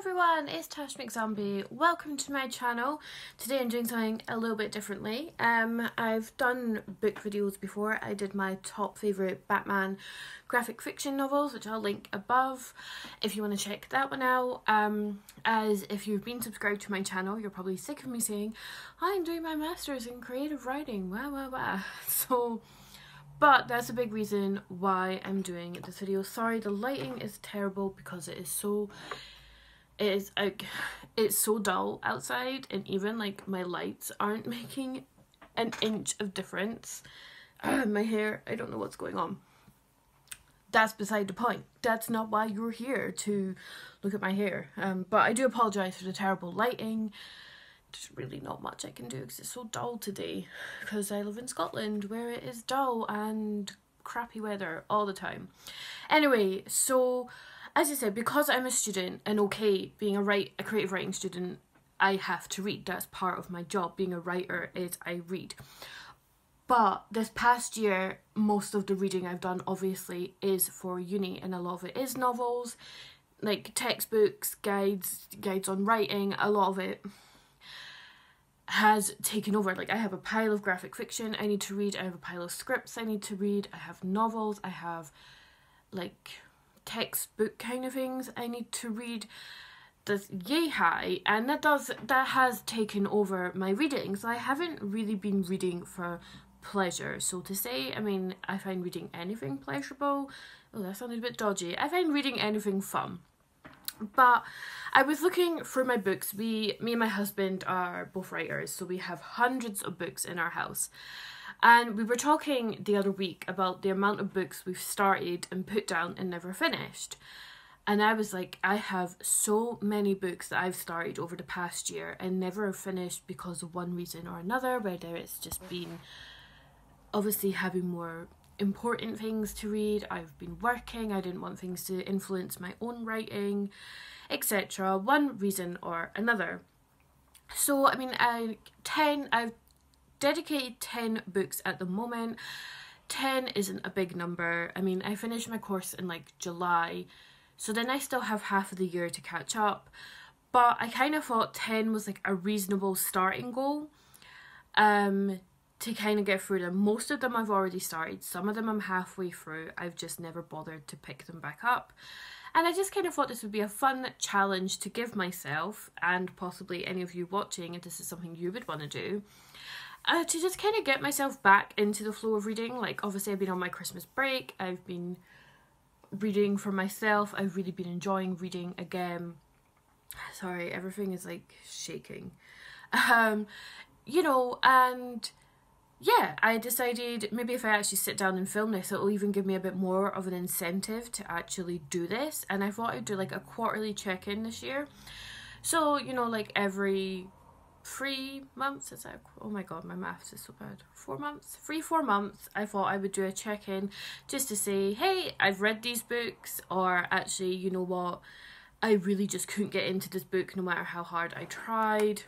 everyone, it's Tash McZombie. Welcome to my channel. Today I'm doing something a little bit differently. I've done book videos before. I did my top favourite Batman graphic fiction novels, which I'll link above if you want to check that one out. As if you've been subscribed to my channel, you're probably sick of me saying, I'm doing my masters in creative writing, but that's a big reason why I'm doing this video. Sorry, the lighting is terrible because it's so dull outside, and even like my lights aren't making an inch of difference. My hair, I don't know what's going on. That's beside the point. That's not why you're here to look at my hair. But I do apologise for the terrible lighting. There's really not much I can do because it's so dull today, because I live in Scotland where it is dull and crappy weather all the time. Anyway, so as I said, because I'm a student, and okay, being a creative writing student, I have to read. That's part of my job. Being a writer is I read. But this past year, most of the reading I've done obviously is for uni, and a lot of it is novels, like textbooks, guides on writing. A lot of it has taken over. Like, I have a pile of graphic fiction I need to read, I have a pile of scripts I need to read, I have novels, I have like textbook kind of things I need to read. That's yay high, and that has taken over my reading. So I haven't really been reading for pleasure, so to say. I mean, I find reading anything pleasurable. Oh, that sounded a bit dodgy. I find reading anything fun. But I was looking through my books. Me and my husband are both writers, so we have hundreds of books in our house. And we were talking the other week about the amount of books we've started and put down and never finished. And I was like, I have so many books that I've started over the past year and never finished because of one reason or another, whether it's just been obviously having more important things to read, I've been working, I didn't want things to influence my own writing, etc. One reason or another. So I mean, I've dedicated 10 books at the moment. 10 isn't a big number. I mean, I finished my course in like July, so then I still have half of the year to catch up, but I kind of thought 10 was like a reasonable starting goal to kind of get through them. Most of them I've already started, some of them I'm halfway through, I've just never bothered to pick them back up. And I just kind of thought this would be a fun challenge to give myself, and possibly any of you watching, if this is something you would want to do, to just kind of get myself back into the flow of reading. Like, obviously I've been on my Christmas break, I've been reading for myself, I've really been enjoying reading again. Sorry, everything is like shaking. You know, and yeah, I decided maybe if I actually sit down and film this, it'll even give me a bit more of an incentive to actually do this. And I thought I'd do like a quarterly check-in this year. So, you know, like every 3 months, is that, oh my god, my maths is so bad, 4 months, 3-4 months, I thought I would do a check-in just to say, hey, I've read these books, or actually, you know what, I really just couldn't get into this book no matter how hard I tried.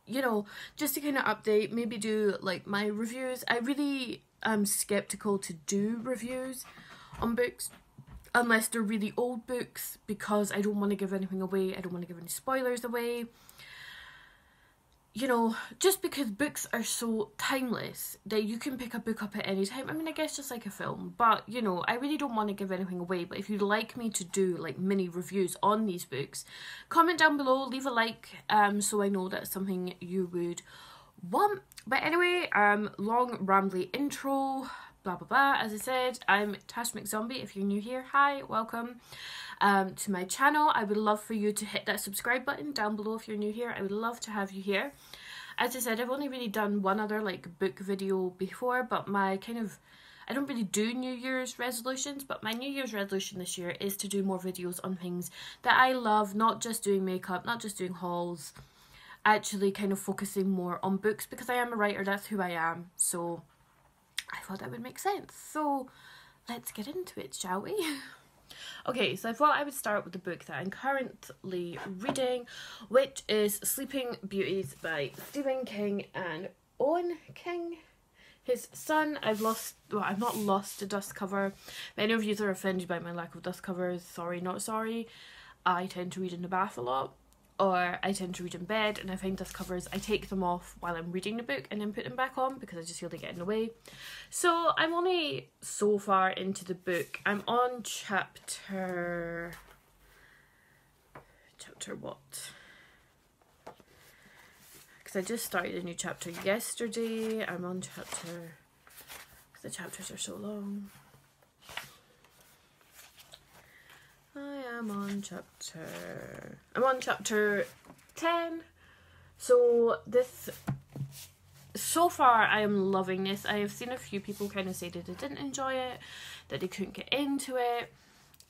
You know, just to kind of update, maybe do like my reviews. I really am skeptical to do reviews on books unless they're really old books, because I don't want to give anything away, I don't want to give any spoilers away. You know, just because books are so timeless that you can pick a book up at any time. I mean, I guess just like a film, but you know, I really don't want to give anything away. But if you'd like me to do like mini reviews on these books, comment down below, leave a like, so I know that's something you would want. But anyway, long rambly intro, blah blah blah. As I said, I'm Tash McZombie. If you're new here, hi, welcome to my channel. I would love for you to hit that subscribe button down below if you're new here. I would love to have you here. As I said, I've only really done one other like book video before, but my I don't really do New Year's resolutions, but my New Year's resolution this year is to do more videos on things that I love, not just doing makeup, not just doing hauls, actually kind of focusing more on books, because I am a writer, that's who I am, so I thought that would make sense. So let's get into it, shall we? Okay, so I thought I would start with the book that I'm currently reading, which is Sleeping Beauties by Stephen King and Owen King, his son. I've not lost a dust cover. Many of you are offended by my lack of dust covers. Sorry, not sorry. I tend to read in the bath a lot, or I tend to read in bed, and I find this covers, I take them off while I'm reading the book and then put them back on because I just feel they get in the way. So I'm only so far into the book. I'm on chapter what? Because I just started a new chapter yesterday. I'm on chapter, because the chapters are so long. I'm on chapter 10. So this, so far I am loving this. I have seen a few people kind of say that they didn't enjoy it, that they couldn't get into it.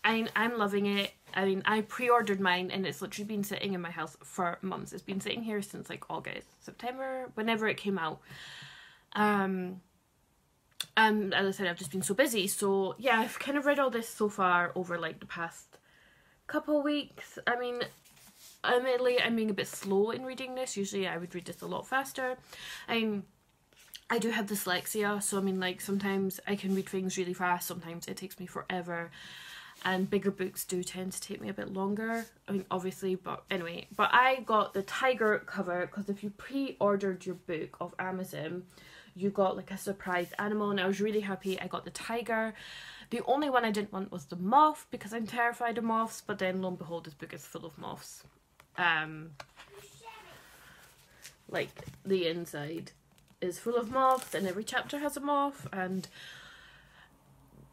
I'm loving it. I mean, I pre-ordered mine and it's literally been sitting in my house for months. It's been sitting here since like August, September, whenever it came out. And as I said, I've just been so busy. So yeah, I've kind of read all this so far over like the past couple of weeks. I mean, admittedly, I'm being a bit slow in reading this. Usually I would read this a lot faster. I do have dyslexia, so I mean, like, sometimes I can read things really fast, sometimes it takes me forever. And bigger books do tend to take me a bit longer. I mean, obviously, but anyway. But I got the tiger cover because if you pre-ordered your book off Amazon, you got like a surprise animal, and I was really happy I got the tiger. The only one I didn't want was the moth because I'm terrified of moths, but then lo and behold, this book is full of moths. Like, the inside is full of moths and every chapter has a moth, and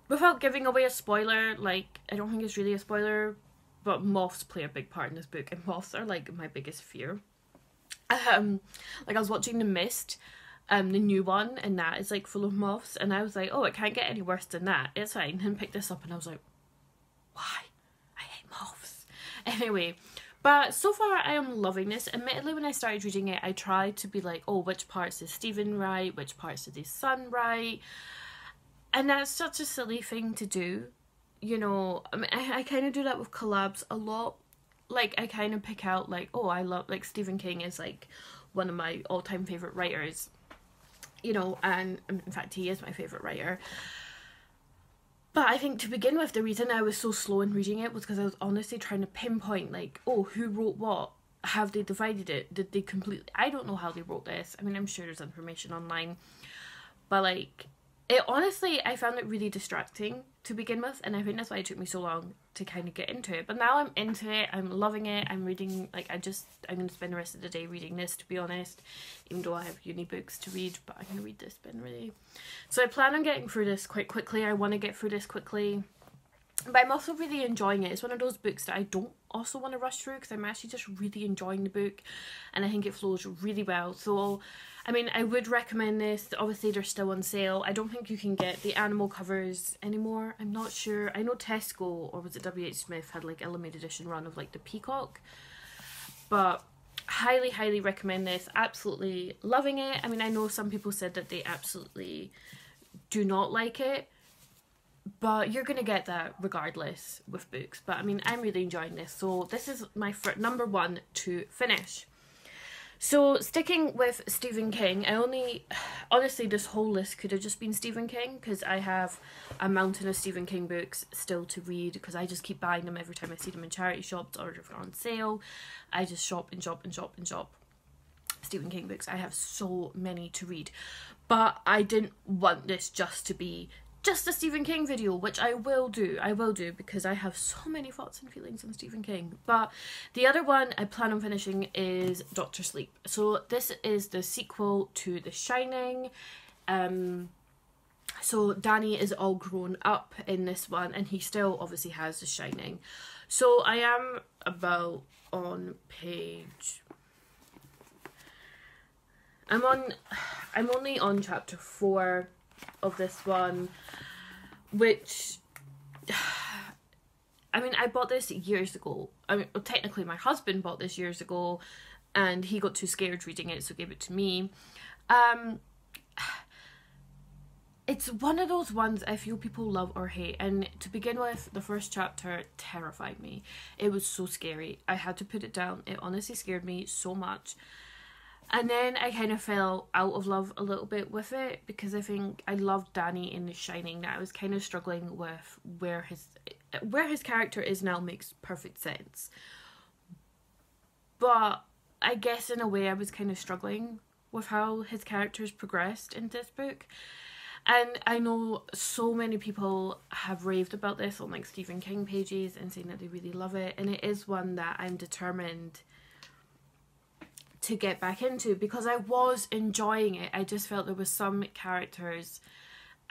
without giving away a spoiler, like, I don't think it's really a spoiler, but moths play a big part in this book, and moths are like my biggest fear. Like, I was watching The Mist, the new one, and that is like full of moths, and I was like, oh, it can't get any worse than that, it's fine, and picked this up and I was like, why? I hate moths. Anyway, but so far I am loving this. Admittedly, when I started reading it, I tried to be like, oh, which parts did Stephen write, which parts did his son write, and that's such a silly thing to do, you know. I mean, I kind of do that with collabs a lot. Like, I kind of pick out like, oh, I love, like, Stephen King is like one of my all-time favourite writers, you know, and in fact he is my favourite writer. But I think to begin with, the reason I was so slow in reading it was because I was honestly trying to pinpoint, like, oh, who wrote what? Have they divided it? Did they completely... I don't know how they wrote this. I mean, I'm sure there's information online. But, like, it honestly, I found it really distracting to begin with. And I think that's why it took me so long to kind of get into it. But now I'm into it. I'm loving it. I'm reading, like, I'm going to spend the rest of the day reading this, to be honest. Even though I have uni books to read. But I'm going to read this really. So I plan on getting through this quite quickly. I want to get through this quickly. But I'm also really enjoying it. It's one of those books that I don't also want to rush through because I'm actually just really enjoying the book. And I think it flows really well. So, I mean, I would recommend this. Obviously, they're still on sale. I don't think you can get the animal covers anymore. I'm not sure. I know Tesco, or was it W.H. Smith, had like a limited edition run of like the peacock. But highly, highly recommend this. Absolutely loving it. I mean, I know some people said that they absolutely do not like it. But you're going to get that regardless with books. But I mean, I'm really enjoying this. So this is my number one to finish. So sticking with Stephen King, honestly, this whole list could have just been Stephen King. Because I have a mountain of Stephen King books still to read. Because I just keep buying them every time I see them in charity shops or if they're on sale. I just shop and shop and shop and shop Stephen King books. I have so many to read. But I didn't want this just to be just a Stephen King video, which I will do because I have so many thoughts and feelings on Stephen King. But the other one I plan on finishing is Doctor Sleep. So this is the sequel to The Shining. So Danny is all grown up in this one, and he still obviously has The Shining. So I am about on page... I'm only on chapter 4 of this one, which, I mean, I bought this years ago. I mean, well, technically my husband bought this years ago and he got too scared reading it, so gave it to me. It's one of those ones I feel people love or hate, and to begin with, the first chapter terrified me. It was so scary. I had to put it down. It honestly scared me so much. And then I kind of fell out of love a little bit with it because I think I loved Danny in The Shining. That I was kind of struggling with where where his character is now makes perfect sense. But I guess in a way I was kind of struggling with how his characters progressed in this book. And I know so many people have raved about this on like Stephen King pages and saying that they really love it. And it is one that I'm determined to get back into because I was enjoying it. I just felt there was some characters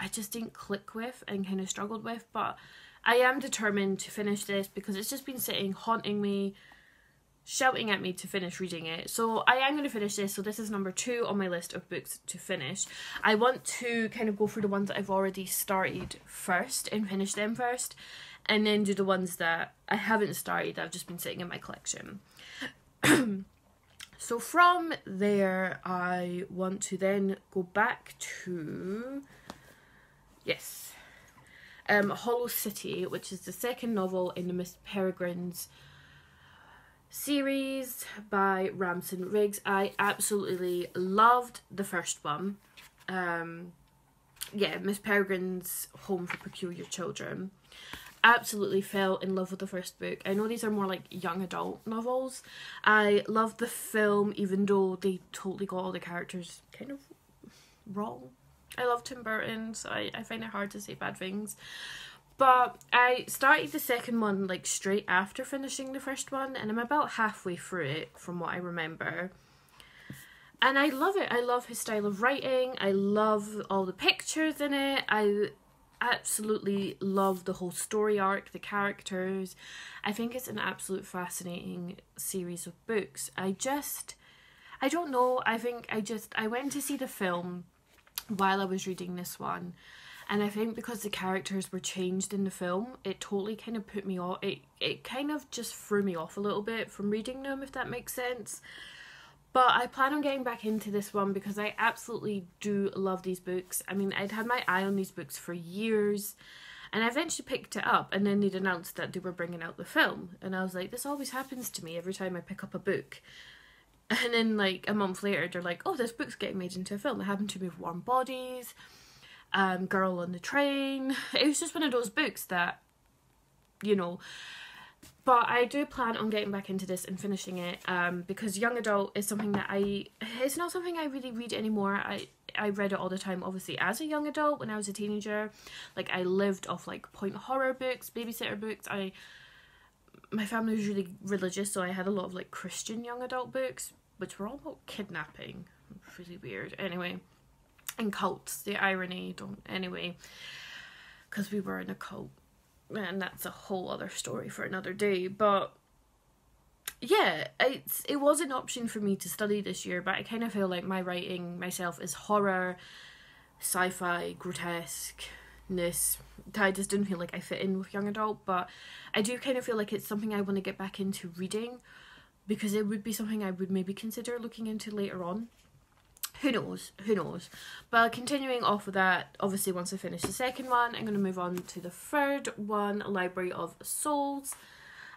I just didn't click with and kind of struggled with. But I am determined to finish this because it's just been sitting, haunting me, shouting at me to finish reading it. So I am going to finish this. So this is number 2 on my list of books to finish. I want to kind of go through the ones that I've already started first and finish them first, and then do the ones that I haven't started that have just been sitting in my collection. So from there I want to then go back to Hollow City, which is the second novel in the Miss Peregrine's series by Ramson Riggs. I absolutely loved the first one. Miss Peregrine's Home for Peculiar Children. Absolutely fell in love with the first book. I know these are more like young adult novels. I loved the film, even though they totally got all the characters kind of wrong. I love Tim Burton, so I find it hard to say bad things. But I started the second one like straight after finishing the first one, and I'm about halfway through it from what I remember. And I love it. I love his style of writing. I love all the pictures in it. I absolutely love the whole story arc, the characters. I think it's an absolute fascinating series of books. I don't know. I went to see the film while I was reading this one. And I think because the characters were changed in the film, it totally kind of put me off. It kind of just threw me off a little bit from reading them, if that makes sense. But I plan on getting back into this one because I absolutely do love these books. I mean, I'd had my eye on these books for years, and I eventually picked it up, and then they'd announced that they were bringing out the film. And I was like, this always happens to me every time I pick up a book. And then like a month later, they're like, oh, this book's getting made into a film. It happened to me with Warm Bodies, Girl on the Train. It was just one of those books that, you know. But I do plan on getting back into this and finishing it, because young adult is something that it's not something I really read anymore. I read it all the time, obviously, as a young adult when I was a teenager. Like, I lived off like point horror books, babysitter books. My family was really religious, so I had a lot of like Christian young adult books, which were all about kidnapping. Really weird. Anyway. And cults, the irony, because we were in a cult, and that's a whole other story for another day. But yeah, it was an option for me to study this year, but I kind of feel like my writing myself is horror, sci-fi, grotesqueness. I just didn't feel like I fit in with young adult, but I do kind of feel like it's something I want to get back into reading, because it would be something I would maybe consider looking into later on. Who knows. But continuing off with that, obviously once I finish the second one, I'm going to move on to the third one, Library of Souls.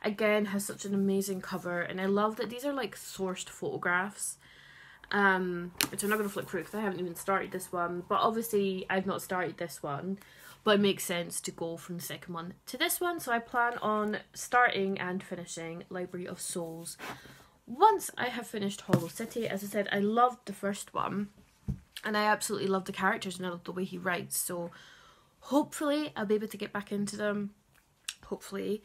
Again, has such an amazing cover, and I love that these are like sourced photographs, which I'm not going to flip through because I haven't even started this one. But obviously I've not started this one, but it makes sense to go from the second one to this one. So I plan on starting and finishing Library of Souls once I have finished Hollow City. As I said, I loved the first one, and I absolutely love the characters and I love the way he writes. So hopefully I'll be able to get back into them. Hopefully.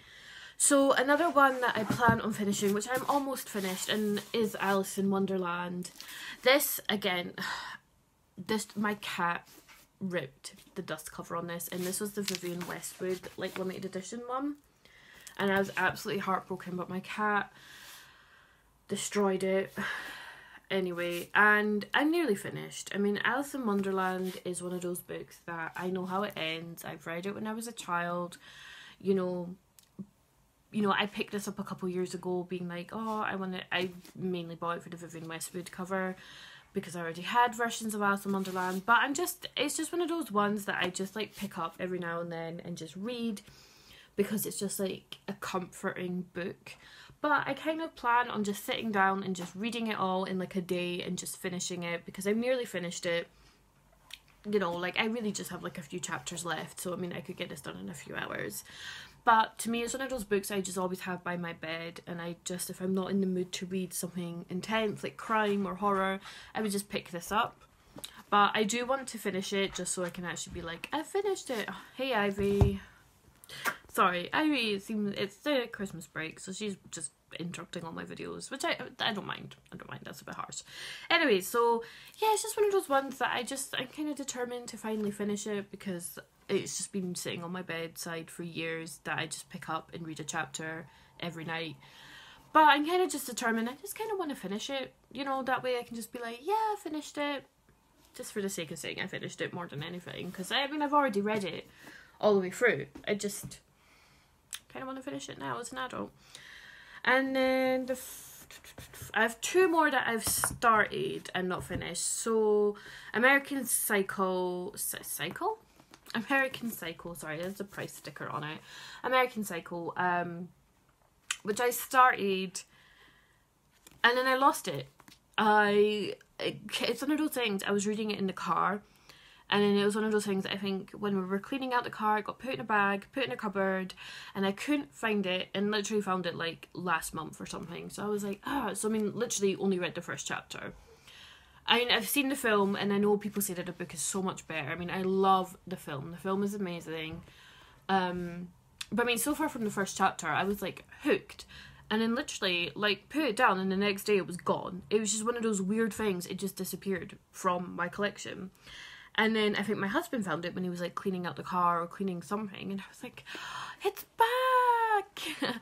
So another one that I plan on finishing, which I'm almost finished, and is Alice in Wonderland. This, again, my cat ripped the dust cover on this, and this was the Vivienne Westwood like limited edition one. And I was absolutely heartbroken, but my cat destroyed it anyway, and I'm nearly finished. I mean, Alice in Wonderland is one of those books that I know how it ends. I've read it when I was a child. You know, I picked this up a couple years ago being like, oh, I mainly bought it for the Vivienne Westwood cover because I already had versions of Alice in Wonderland, but it's just one of those ones that I just like pick up every now and then and just read, because it's just like a comforting book. But I kind of plan on just sitting down and just reading it all in like a day and just finishing it, because I've nearly finished it. You know, like I really just have like a few chapters left, so I mean I could get this done in a few hours. But to me, it's one of those books I just always have by my bed, and I just, if I'm not in the mood to read something intense like crime or horror, I would just pick this up. But I do want to finish it just so I can actually be like, I finished it. Oh, hey Ivy. Sorry, Ivy, it's the Christmas break, so she's just interrupting all my videos, which I don't mind. I don't mind, that's a bit harsh. Anyway, so yeah, it's just one of those ones that I'm kind of determined to finally finish it, because it's just been sitting on my bedside for years that I just pick up and read a chapter every night. But I'm kind of just determined, I just kind of want to finish it, you know, that way I can just be like, yeah, I finished it, just for the sake of saying I finished it more than anything, because I mean, I've already read it all the way through. I just kind of want to finish it now as an adult. And then I have two more that I've started and not finished. So American Psycho, sorry, there's a price sticker on it. American Psycho, which I started and then I lost it. It's one of those things, I was reading it in the car, and then it was one of those things that I think when we were cleaning out the car, it got put in a bag, put in a cupboard, and I couldn't find it, and literally found it like last month or something. So I was like, so I mean, literally only read the first chapter. I mean, I've seen the film, and I know people say that the book is so much better. I mean, I love the film. The film is amazing. But I mean, so far from the first chapter, I was like hooked. And then literally, like, put it down, and the next day it was gone. It was just one of those weird things. It just disappeared from my collection. And then I think my husband found it when he was like cleaning out the car or cleaning something, and I was like, it's back!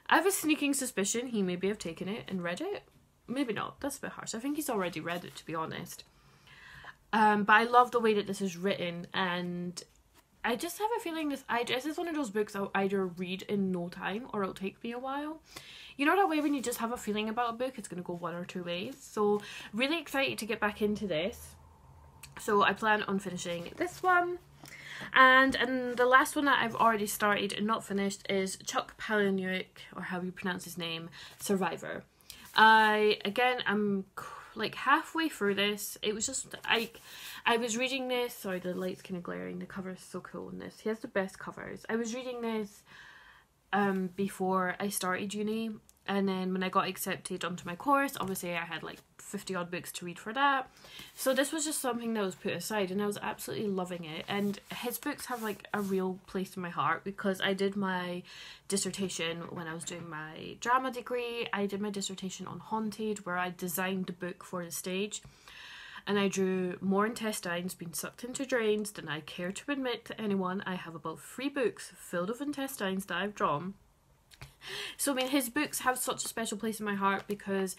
I have a sneaking suspicion he maybe have taken it and read it. Maybe not, that's a bit harsh. I think he's already read it, to be honest. But I love the way that this is written, and I just have a feeling this is one of those books I'll either read in no time or it'll take me a while. You know that way when you just have a feeling about a book, it's going to go one or two ways. So really excited to get back into this. So I plan on finishing this one. And the last one that I've already started and not finished is Chuck Palahniuk, or how you pronounce his name, Survivor. I'm like halfway through this. It was just, I was reading this, sorry the light's kind of glaring, the cover is so cool in this. He has the best covers. I was reading this before I started uni, and then when I got accepted onto my course, obviously I had like 50 odd books to read for that. So this was just something that was put aside, and I was absolutely loving it. And his books have like a real place in my heart, because I did my dissertation when I was doing my drama degree. I did my dissertation on Haunted, where I designed the book for the stage. And I drew more intestines being sucked into drains than I care to admit to anyone. I have about 3 books filled of intestines that I've drawn. So I mean, his books have such a special place in my heart because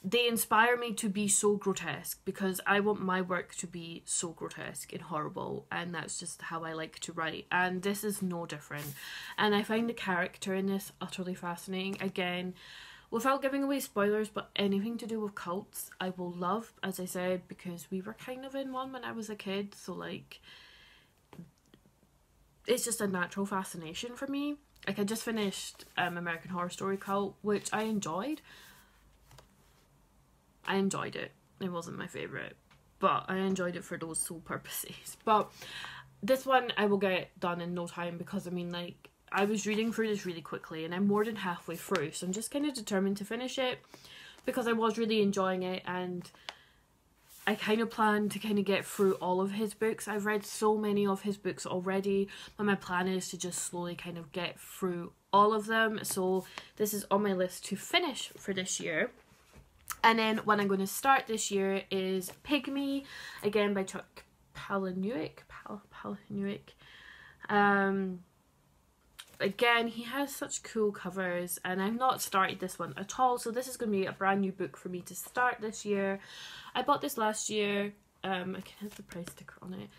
they inspire me to be so grotesque, because I want my work to be so grotesque and horrible, and that's just how I like to write, and this is no different. And I find the character in this utterly fascinating. Again, without giving away spoilers, but anything to do with cults I will love, as I said, because we were kind of in one when I was a kid, so like it's just a natural fascination for me. Like, I just finished American Horror Story Cult, which I enjoyed. I enjoyed it. It wasn't my favourite, but I enjoyed it for those sole purposes. But this one I will get done in no time, because I mean, like, I was reading through this really quickly and I'm more than halfway through, so I'm just kind of determined to finish it because I was really enjoying it, and I kind of plan to kind of get through all of his books. I've read so many of his books already, but my plan is to just slowly kind of get through all of them. So this is on my list to finish for this year. And then what I'm going to start this year is Pygmy, again by Chuck Palahniuk. Again, he has such cool covers, and I've not started this one at all, so this is going to be a brand new book for me to start this year. I bought this last year. I can have the price sticker on it.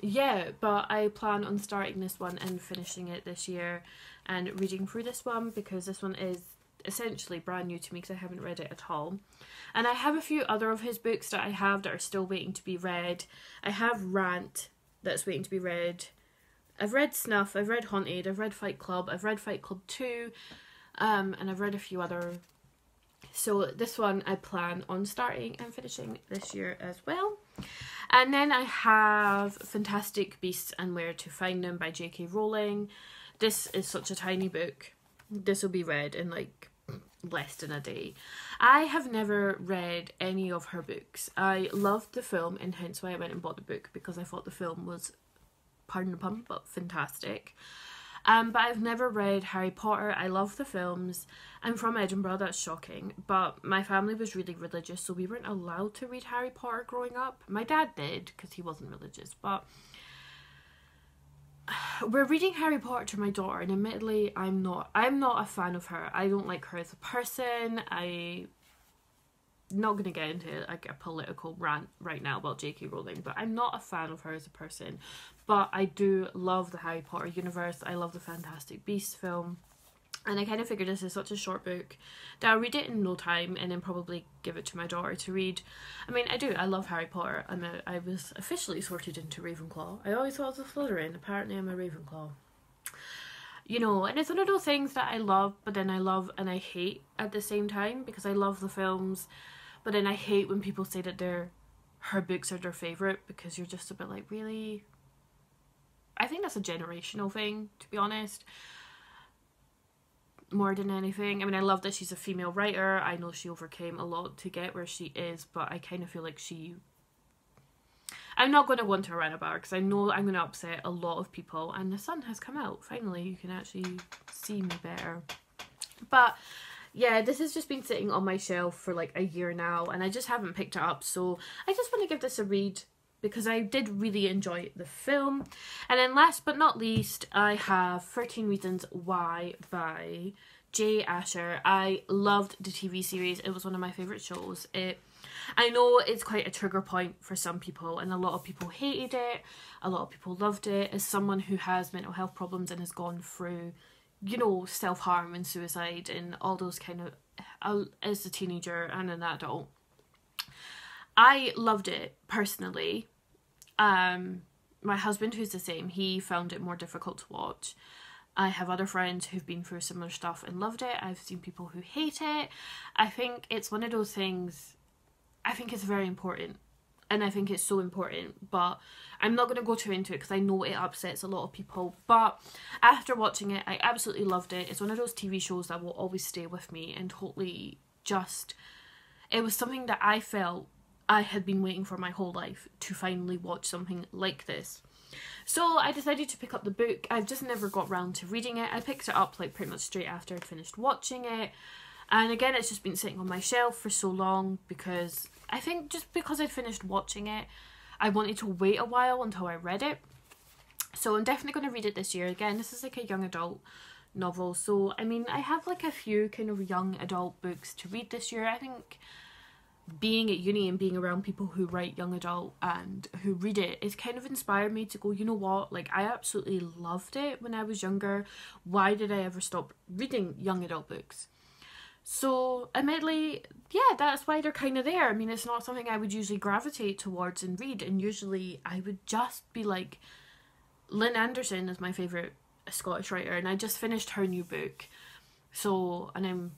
Yeah, but I plan on starting this one and finishing it this year and reading through this one, because this one is essentially brand new to me because I haven't read it at all. And I have a few other of his books that I have that are still waiting to be read. I have Rant that's waiting to be read. I've read Snuff, I've read Haunted, I've read Fight Club, I've read Fight Club 2, and I've read a few other. So this one I plan on starting and finishing this year as well. And then I have Fantastic Beasts and Where to Find Them by J.K. Rowling. This is such a tiny book. This will be read in like less than a day. I have never read any of her books. I loved the film, and hence why I went and bought the book, because I thought the film was, pardon the pun, but fantastic. But I've never read Harry Potter. I love the films. I'm from Edinburgh, that's shocking, but my family was really religious, so we weren't allowed to read Harry Potter growing up. My dad did, because he wasn't religious, but we're reading Harry Potter to my daughter, and admittedly, I'm not a fan of her. I don't like her as a person. I'm not going to get into like a political rant right now about J.K. Rowling, but I'm not a fan of her as a person. But I do love the Harry Potter universe. I love the Fantastic Beasts film. And I kind of figured this is such a short book that I'll read it in no time and then probably give it to my daughter to read. I mean, I do. I love Harry Potter. I was officially sorted into Ravenclaw. I always thought I was a Slytherin. Apparently I'm a Ravenclaw. You know, and it's one of those things that I love, but then I love and I hate at the same time, because I love the films, but then I hate when people say that her books are their favourite, because you're just a bit like, really? I think that's a generational thing, to be honest, more than anything. I mean, I love that she's a female writer. I know she overcame a lot to get where she is, but I kind of feel like I'm not going to want to rant about her, because I know I'm going to upset a lot of people. And the sun has come out. Finally, you can actually see me better. But yeah, this has just been sitting on my shelf for like a year now, and I just haven't picked it up. So I just want to give this a read, because I did really enjoy the film. And then last but not least, I have 13 Reasons Why by Jay Asher. I loved the TV series. It was one of my favourite shows. I know it's quite a trigger point for some people, and a lot of people hated it. A lot of people loved it. As someone who has mental health problems and has gone through, you know, self-harm and suicide and all those kind of, as a teenager and an adult, I loved it personally. My husband, who's the same, he found it more difficult to watch. I have other friends who've been through similar stuff and loved it. I've seen people who hate it. I think it's one of those things, I think it's very important, and I think it's so important, but I'm not going to go too into it because I know it upsets a lot of people. But after watching it, I absolutely loved it. It's one of those TV shows that will always stay with me, and totally just, it was something that I felt I had been waiting for my whole life, to finally watch something like this. So I decided to pick up the book. I've just never got round to reading it. I picked it up like pretty much straight after I'd finished watching it. And again, it's just been sitting on my shelf for so long, because I think just because I'd finished watching it, I wanted to wait a while until I read it. So I'm definitely going to read it this year. Again, this is like a young adult novel. So, I mean, I have like a few kind of young adult books to read this year. I think being at uni and being around people who write young adult and who read it, it's kind of inspired me to go, you know what, like I absolutely loved it when I was younger. Why did I ever stop reading young adult books? So admittedly, yeah, that's why they're kind of there. I mean, it's not something I would usually gravitate towards and read, and usually I would just be like, Lynn Anderson is my favourite Scottish writer, and I just finished her new book. So, and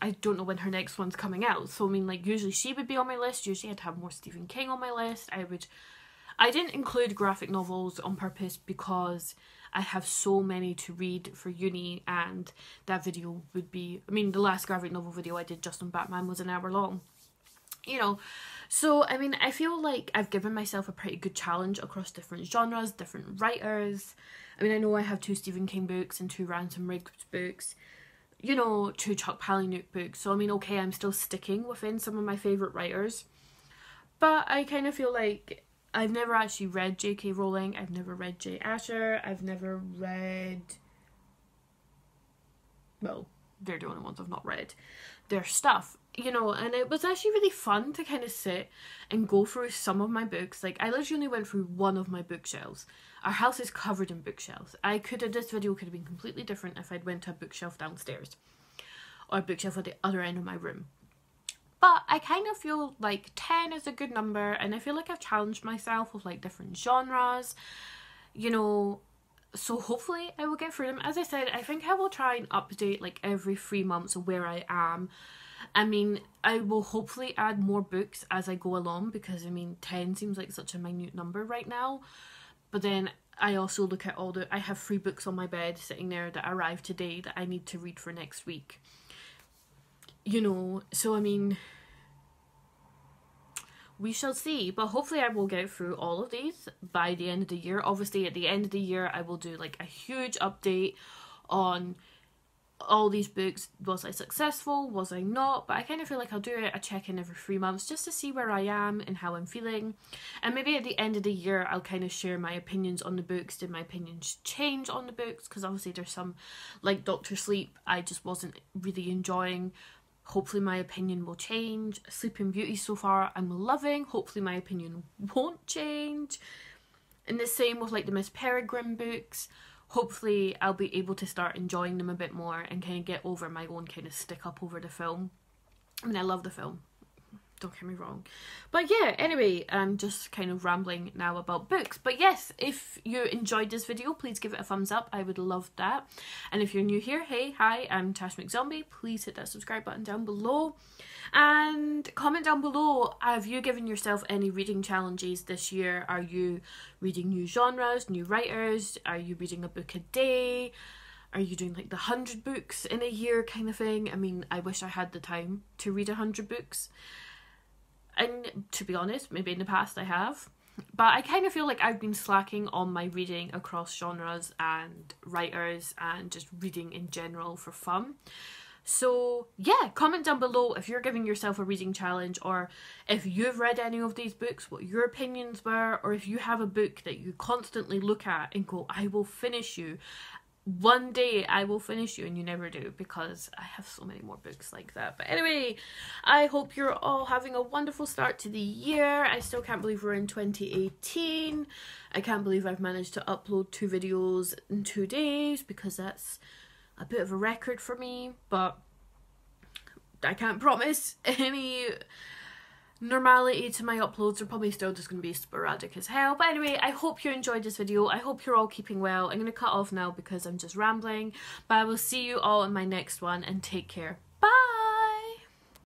I don't know when her next one's coming out. So, I mean, like, usually she would be on my list. Usually I'd have more Stephen King on my list. I didn't include graphic novels on purpose because I have so many to read for uni, and that video would be, I mean, the last graphic novel video I did just on Batman was an hour long. You know, so, I mean, I feel like I've given myself a pretty good challenge across different genres, different writers. I mean, I know I have 2 Stephen King books and 2 Ransom Riggs books, you know, 2 Chuck Palahniuk books. So, I mean, okay, I'm still sticking within some of my favourite writers. But I kind of feel like I've never actually read J.K. Rowling. I've never read Jay Asher. I've never read, well, they're the only ones I've not read their stuff, you know, and it was actually really fun to kind of sit and go through some of my books. Like, I literally only went through one of my bookshelves. Our house is covered in bookshelves. This video could have been completely different if I'd went to a bookshelf downstairs or a bookshelf at the other end of my room. But I kind of feel like 10 is a good number, and I feel like I've challenged myself with like different genres, you know, so hopefully I will get through them. As I said, I think I will try and update like every 3 months of where I am. I mean, I will hopefully add more books as I go along, because I mean 10 seems like such a minute number right now. But then I also look at I have 3 books on my bed sitting there that arrived today that I need to read for next week. You know, so I mean, we shall see. But hopefully I will get through all of these by the end of the year. Obviously at the end of the year I will do like a huge update on all these books. Was I successful? Was I not? But I kind of feel like I'll do a check-in every 3 months just to see where I am and how I'm feeling. And maybe at the end of the year I'll kind of share my opinions on the books. Did my opinions change on the books? Because obviously there's some, like Dr. Sleep, I just wasn't really enjoying. Hopefully my opinion will change. Sleeping Beauty so far I'm loving. Hopefully my opinion won't change. And the same with like the Miss Peregrine books. Hopefully I'll be able to start enjoying them a bit more and kind of get over my own kind of stick up over the film. I mean, I love the film, don't get me wrong. But yeah, anyway, I'm just kind of rambling now about books. But yes, if you enjoyed this video, please give it a thumbs up. I would love that. And if you're new here, hey, hi, I'm Tash McZombie. Please hit that subscribe button down below. And comment down below, have you given yourself any reading challenges this year? Are you reading new genres, new writers? Are you reading a book a day? Are you doing like the 100 books in a year kind of thing? I mean, I wish I had the time to read 100 books. And to be honest, maybe in the past I have. But I kind of feel like I've been slacking on my reading across genres and writers and just reading in general for fun. So yeah, comment down below if you're giving yourself a reading challenge, or if you've read any of these books, what your opinions were, or if you have a book that you constantly look at and go, I will finish you. One day I will finish you, and you never do, because I have so many more books like that. But anyway, I hope you're all having a wonderful start to the year. I still can't believe we're in 2018. I can't believe I've managed to upload 2 videos in 2 days, because that's a bit of a record for me, but I can't promise any normality to my uploads. They're probably still just going to be sporadic as hell. But anyway, I hope you enjoyed this video. I hope you're all keeping well. I'm going to cut off now because I'm just rambling, but I will see you all in my next one, and take care.